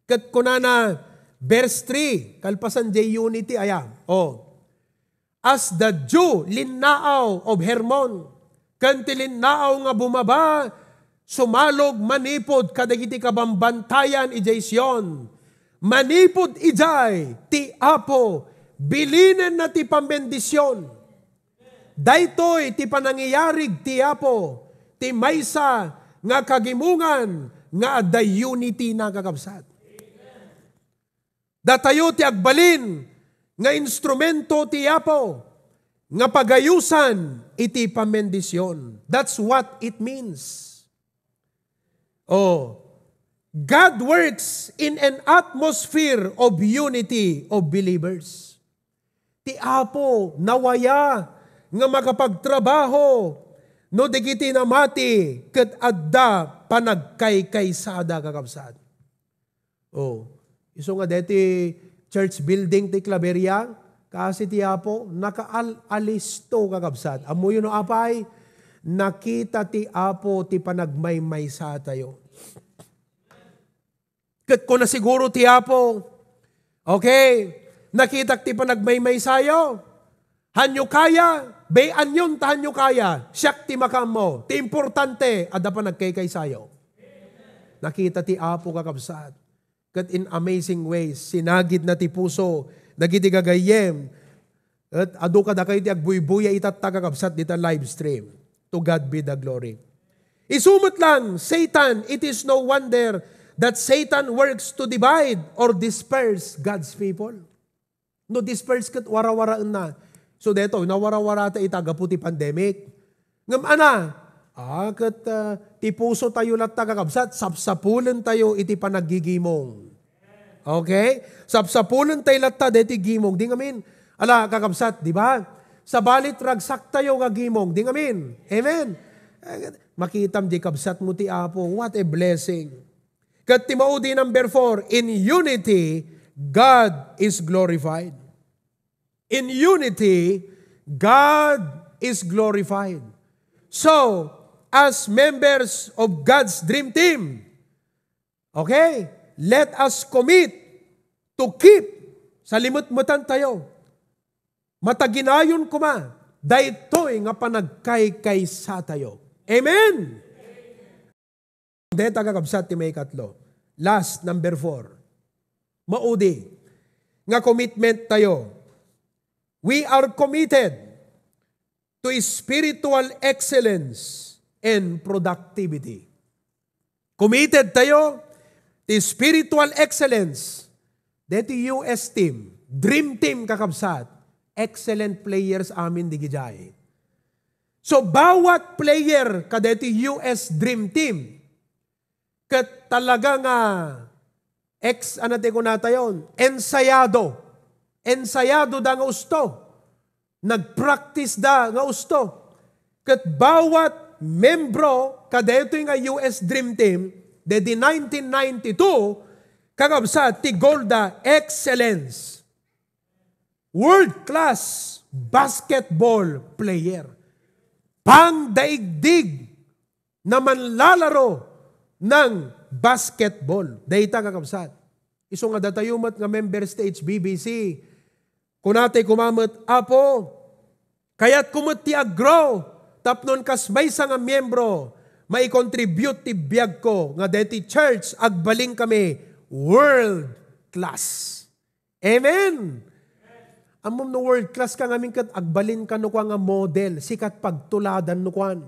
Kat kunana, verse 3, kalpasan jay unity, ayan. As the dew, linnaaw of Hermon, kanti linnaaw nga bumaba, sumalog manipod kadagiti kabambantayan ijay Sion. Manipod ijay, ti Apo, bilinen na ti pambendisyon. Daytoy ti panangyarig ti Apo, ti maysa nga kagimungan, nga adda unity na kakabsat. Datayo ti agbalin, nga instrumento ti Apo, nga pagayusan iti pamendisyon. That's what it means. God works in an atmosphere of unity of believers. Ti Apo, nawaya, nga makapagtrabaho, no digiti na mati, kat adda panagkaykaysada kakabsat. Iso nga deti church building ti Claveria, kasi ti Apo, nakaalisto kakabsat. Amo yun o apay, nakita ti Apo ti panagmaymaysa tayo. Kat ko na siguro ti Apo, okay, nakita ti panagmaymaysayo, hanyo kaya, bayan yun ta hanyo kaya, siyak ti makam mo, ti importante, ada pa nagkaykaysayo. Nakita ti Apo kakabsat. Kat in amazing ways, sinagid na ti puso, nagiti gagayem, at adu ka da kayo ti agbuybuya itat tagakabsat dita live stream. To God be the glory. Isumot lang, Satan, it is no wonder that Satan works to divide or disperse God's people. No, disperse kat wara-waraan na. So deto, nawara-wara ta itagapu ti pandemic. Ngam ana, kat ti puso tayo lat tagakabsat, sapsapulan tayo iti panagigimong. Okay? Sapsapulan tayo lat ta deti gimong. Di ngamin, ala kakabsat, di ba? Sa balit ragsak tayo nga gimong. Di ngamin. Amen? Makitam di kabsat mo ti Apo. What a blessing. Kat timaudi number 4, in unity, God is glorified. In unity, God is glorified. So, as members of God's dream team, okay, let us commit to keep, salimut-mutan tayo, mataginayon kuma, daytoy nga panagkaykaysa tayo. Amen! Deta kakabsat ti may katlo. Last, number 4. Maudi. Nga commitment tayo. We are committed to spiritual excellence and productivity. Committed tayo to spiritual excellence. Dito US team, dream team kakabsat, excellent players amin di gijay. So bawat player kadito US dream team, kat talaga nga anate ko nata yon, ensayado da nga usto, nagpractice da nga usto, kat bawat membro kadito nga US dream team, dedi 1992, kakabsat ti Golda excellence. World-class basketball player. Pangdaigdig na manlalaro ng basketball. Dayta kakabsat. Iso nga datayumat nga members ti HBBC. Kunate kumamot, apo, kaya't kumot ti agrow, tapnon kasbay sa nga miyembro, mai-contribute ti biyag ko, nga deti church, agbaling kami, world class. Amen. Amom no world class ka ngamin kat agbalin ka no kwa nga model, sikat pagtuladan no kwan.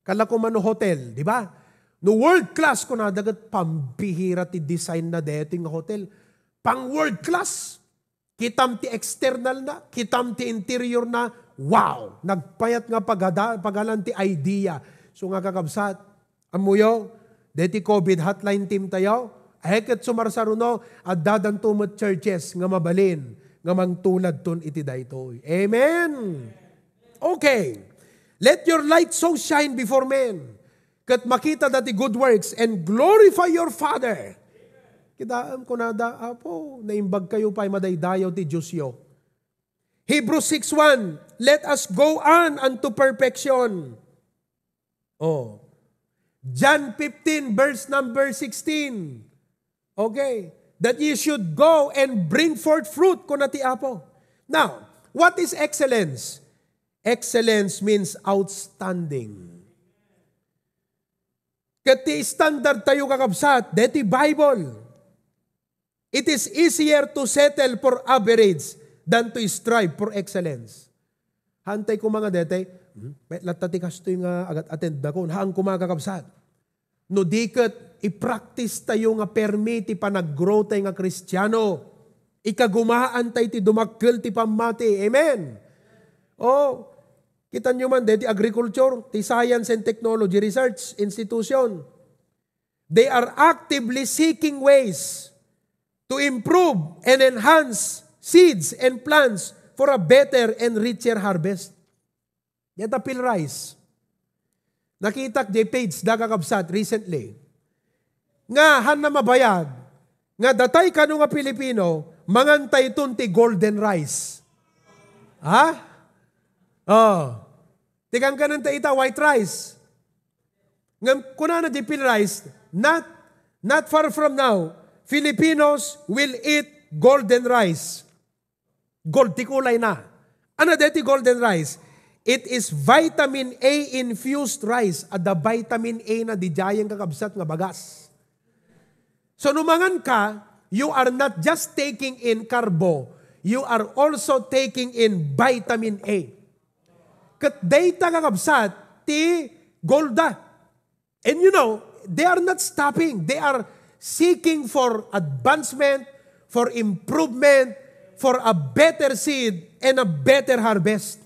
Kala ko man no hotel, di ba? No world class ko na dagat pambihira ti design na dating hotel. Pang world class. Kitam ti external na, kitam ti interior na, wow! Nagpayat nga pagalan ti idea. So nga kakabsat, amuyo, deti COVID hotline team tayo, heket sumarsaruno, at dadantumot churches nga mabalin, nga mangtulad ton iti daytoy. Amen! Okay. Let your light so shine before men, kat makita dati good works, and glorify your Father. Kitaan ko na da, apo, naimbag kayo pa'y madaydayaw ti Diyos yo. Hebrews 6:1, let us go on unto perfection. Oh. John 15, verse number 16. Okay. That ye should go and bring forth fruit kunati apo. Now, what is excellence? Excellence means outstanding. Kati standard tayo kakabsat, deti Bible. It is easier to settle for average than to strive for excellence. Hantay ko mga dete, latatikas to yung agat-attend na ko, haang kumakakabsat. No diket, i-practice tayo nga permiti pa nag-grow tayo nga Kristiyano. Ikagumaan tayo ti dumakkel ti pamati. Amen. O, kita nyo man, ti agriculture, ti science and technology research institution. They are actively seeking ways to improve and enhance seeds and plants for a better and richer harvest. Yata pil rice. Nakita di page da kakabsat recently. Nga han na mabayag, nga datay kanu nga Pilipino, mangantay tunti golden rice. Ha? Oh. Tikang kanan ta ita white rice. Nga kunana di pil rice, not far from now, Filipinos will eat golden rice. Gold, ti kulay na. Ano deti golden rice? It is vitamin A infused rice. At the vitamin A na di jayang kakabsat nga bagas. So numangan ka, you are not just taking in carbo, you are also taking in vitamin A. Kat data kakabsat, ti golda. And you know, they are not stopping. They are seeking for advancement, for improvement, for a better seed and a better harvest.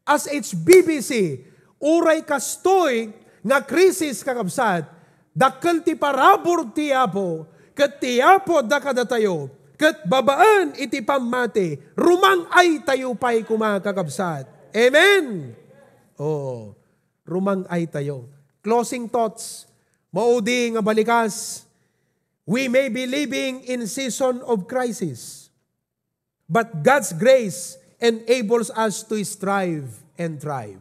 As HBBC, uray kastoy nga krisis kakabsat, dakkel ti parabor ti apo, ket ti apo da kadatayo, ket babaan iti pamati, rumang ay tayo pa'y kumakakabsat. Amen! Oh, rumang ay tayo. Closing thoughts, maudi nga balikas, we may be living in season of crisis, but God's grace enables us to strive and thrive.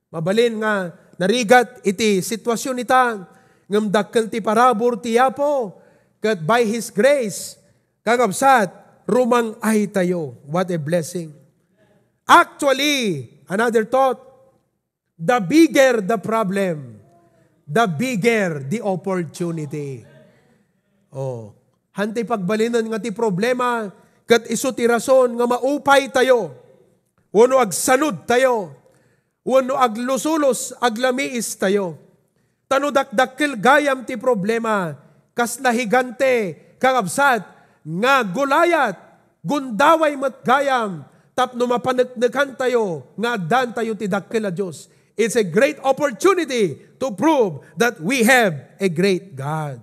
Mabalin nga, narigat iti sitwasyon ita, ngam dakkel ti parabor ti apo, kat by His grace, kakabsat, rumang ay tayo. What a blessing. Actually, another thought, the bigger the problem, the bigger the opportunity. Oh, hantay pagbalinan nga ti problema, kat iso ti rason nga maupay tayo, wano agsanod tayo, wano aglusulos, aglamiis tayo. Tano dakdakkel gayam ti problema, kas lahigante, kakabsat, nga gulayat, gundaway matgayam, tapno mapanagnakan tayo, nga dan tayo ti dakkel a Diyos. It's a great opportunity to prove that we have a great God.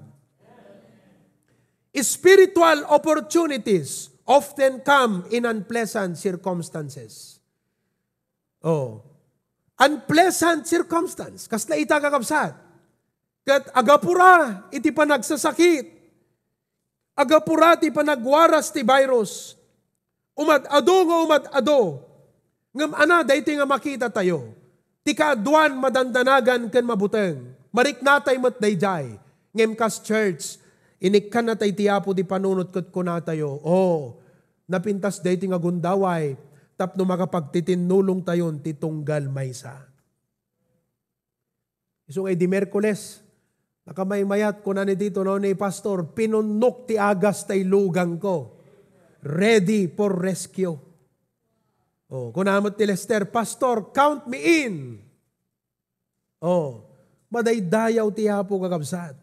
Spiritual opportunities often come in unpleasant circumstances. Oh, unpleasant circumstance. Kasla ita kakabsat. Kat agapura iti panagsasakit. Agapura ti panagwaras ti virus. Umad-ado nga umad-ado. Ngam ana, dayti nga makita tayo. Ti kaadwan madandanagan ken mabuteng. Mariknatay mat dayjay. Ngem kas church, inikkan na tayo tiyapo di panunot kat kuna tayo. Oh, napintas dayti nga gundaway. Tapno makapagtitinulong tayon titunggal maysa. Isong ay di Merkules, nakamaymayat ko na ni dito no ni Pastor, pinunok ti agas tay lugang ko. Ready for rescue. Oh, kunamot ti Lester, Pastor, count me in. Oh, madaydayaw ti hapo kakabsat.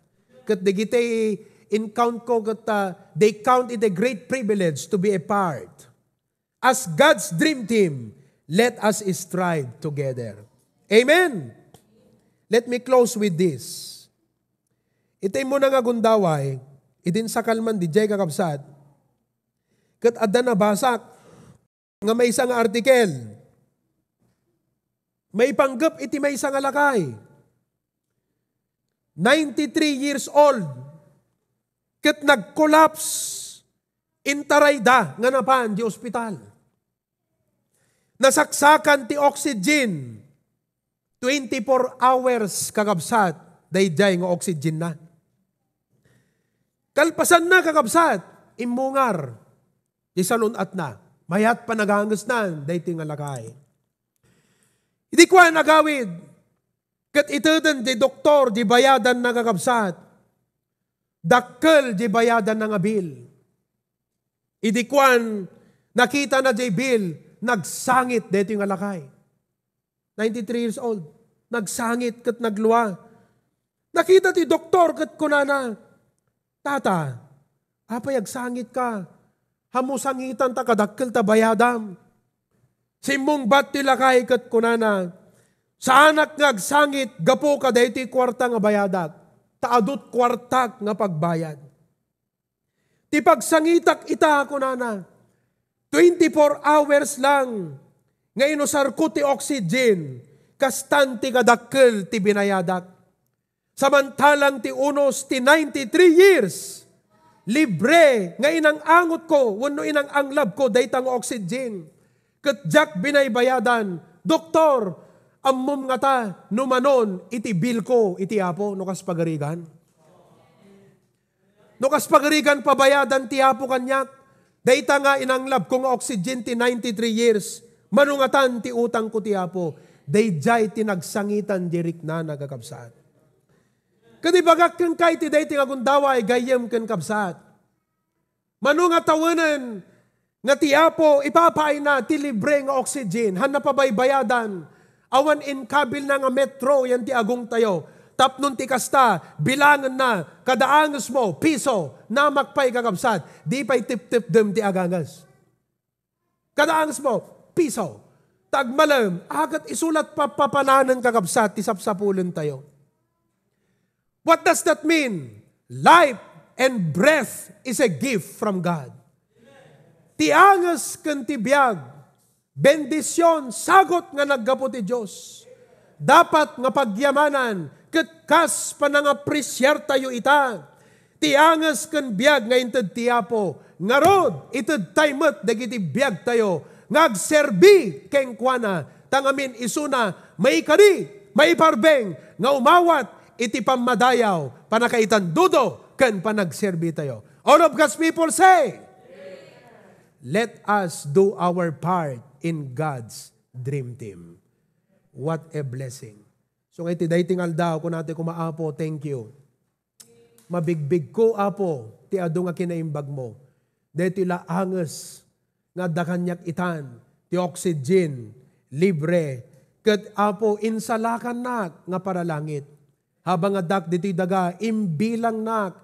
Kat digitay in count ko kat they count it a great privilege to be a part. As God's dream team, let us strive together. Amen. Let me close with this. Itay mo na nga gundaway, idin sa kalman di jay kakabsat, kat adda na basak, nga may isang artikel, may panggap iti may isang alakay, 93 years old, kat nag-collapse, intarayda nga napan di ospital. Nasaksakan ti oxygen, 24 hours kakabsat, dayjay nga oxygen na. Kalpasan na kakabsat, imungar, di salunat na, mayat pa nagangas na, dayti nga lakay. Hindi ko nagawid, kat itudan di doktor, di bayadan na kakabsat, dakkel di bayadan na nga bill. Hindi ko nakita na di bill, nagsangit dito yung alakay. 93 years old. Nagsangit kat nagluwa. Nakita ti doktor kat kunana, Tata, apay agsangit ka. Hamusangitan ta kadakkel ta bayadam. Simong bat ti lakay kat kunana, sa anak nga agsangit, gapo ka dito kwarta nga bayadak. Taadot kwartak nga pagbayad. Ti pagsangitak ita kunana, 24 hours lang, nga inusar ko ti oxygen, kastanti kadakkel ti binayadak. Samantalang ti unos ti 93 years, libre, nga inang angot ko, wano inang anglab ko, daytang oxygen. Katjak binaybayadan, doktor, ammom nga ta, numanon, iti bill ko, iti apo, nukas pagarigan. Nukas pagarigan, pabayadan ti apo kanyak. Dayta nga inanglab kung oxygen ti 93 years, manungatan ti utang ko ti apo, dayjay tinagsangitan dirik na nagakabsat. Kadi bagak ken kay ti dayti nga gundaway gayem ken kabsat. Manungatawanan nga ti apo ipapay na ti libre nga oxygen, han napabaybayadan, awan in kabil na nga metro yan ti agong tayo. Tapnon ti kasta, bilangan na, kadaangas mo, piso, namakpay kakabsat, di pa'y tip-tip dem ti agangas. Kadaangas mo, piso, tagmalam, agat isulat papapananan kakabsat, ti sapsapulan tayo. What does that mean? Life and breath is a gift from God. Ti angas ken ti biag, bendisyon, sagot nga naggapo ti Diyos. Dapat nga pagyamanan, kas panangapresyar tayo ita. Ti angas ken biag nga inted ti apo. Ngarod, ited taymet dagiti biag tayo. Ngagserbi keng kuana. Tangamin isuna, may kadi, may parbeng, nga umawat, iti pamadayaw, panakaitan dudo, ken panagserbi tayo. All of God's people say, let us do our part in God's dream team. What a blessing. So nga iti daytingal daw, kung natin kumaapo, thank you. Mabigbig ko, Apo, ti ado nga kinaimbag mo. Dito laanges, nga dakanyak itan, ti oxygen, libre, ket Apo, insalakan nak, nga para langit. Habang adak dito'y daga, imbilang nak,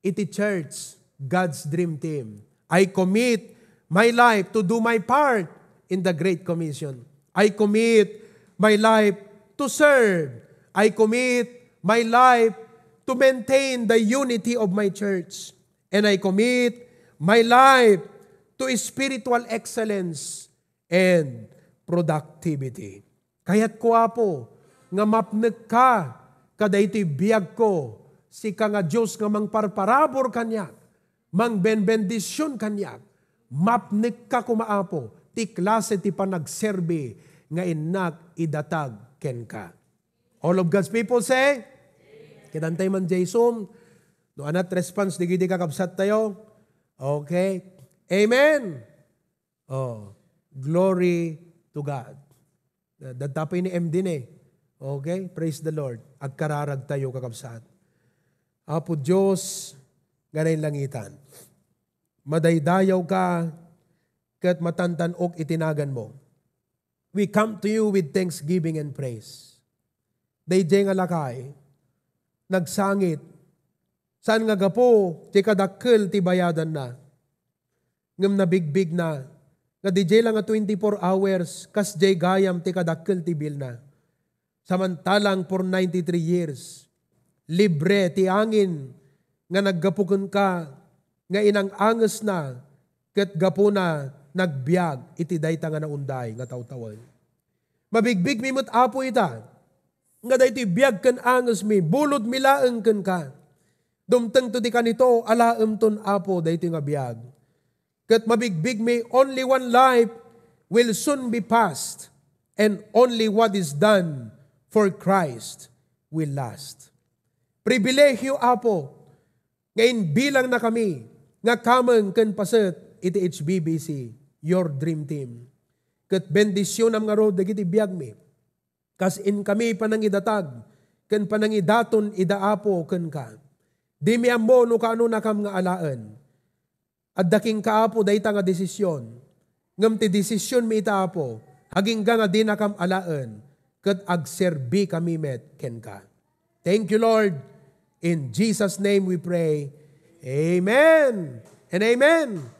iti church, God's dream team. I commit my life to do my part in the Great Commission. I commit my life to serve. I commit my life to maintain the unity of my church. And I commit my life to spiritual excellence and productivity. Kaya't ko Apo, nga mapnek ka, kada ito'y biyag ko, si ka nga Diyos nga mangparparabor kanyak, mangbenbendisyon kanyak, mapnek ka kumaapo, ti klase ti panagserbi, nga inak idatag ken ka. All of God's people say, kinantay man Jason, no anat response, di kakabsat tayo. Okay. Amen. Oh, glory to God. Dadtapay ni M din eh. Okay? Praise the Lord. Agkararag tayo kakabsat. Apo Diyos, ganay langitan. Madaydayaw ka, kat matantanok itinagan mo. We come to you with thanksgiving and praise. Dayjay nga lakay, nagsangit, saan nga gapo, ti kadakkel ti bayadan na, ngam nabigbig na, nga DJ lang nga 24 hours, kas jay gayam ti kadakkel ti bil na. Samantalang for 93 years, libre ti angin, nga naggapukon ka, nga inang anges na, ket gapo na, nagbiag, iti dayta nga naunday, nga tawtawan. Mabigbig mi mo't apo ita, nga dayti biag ken anges mi, bulod milaeng ken ka. Dumteng to di kanito, alaem ton apo, dayti nga biag. Ket mabigbig mi, only one life will soon be passed, and only what is done for Christ will last. Pribilehyo apo, ngayon bilang na kami, nga kameng ken paset, iti HBBC, your dream team. Ket bendisyon am nga rod, dagiti biag mi. Kas in kami panangidatag, ken panangidaton idaapo ken ka. Di mi ammo no kaano nakam nga alaan. At daking kaapo dayta nga desisyon. Ngem ti desisyon mi itaapo, haging nga di nakam alaan, ket agserbi kami met ken ka. Thank you Lord. In Jesus' name we pray. Amen and amen.